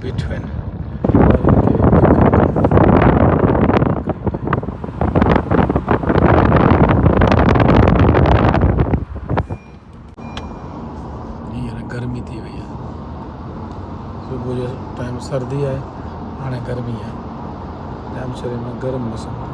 between. गर्मी थी भैया, सुबह जो टाइम सर्दी है, हाणे गर्मी है, टाइम शरीर में गर्म मौसम।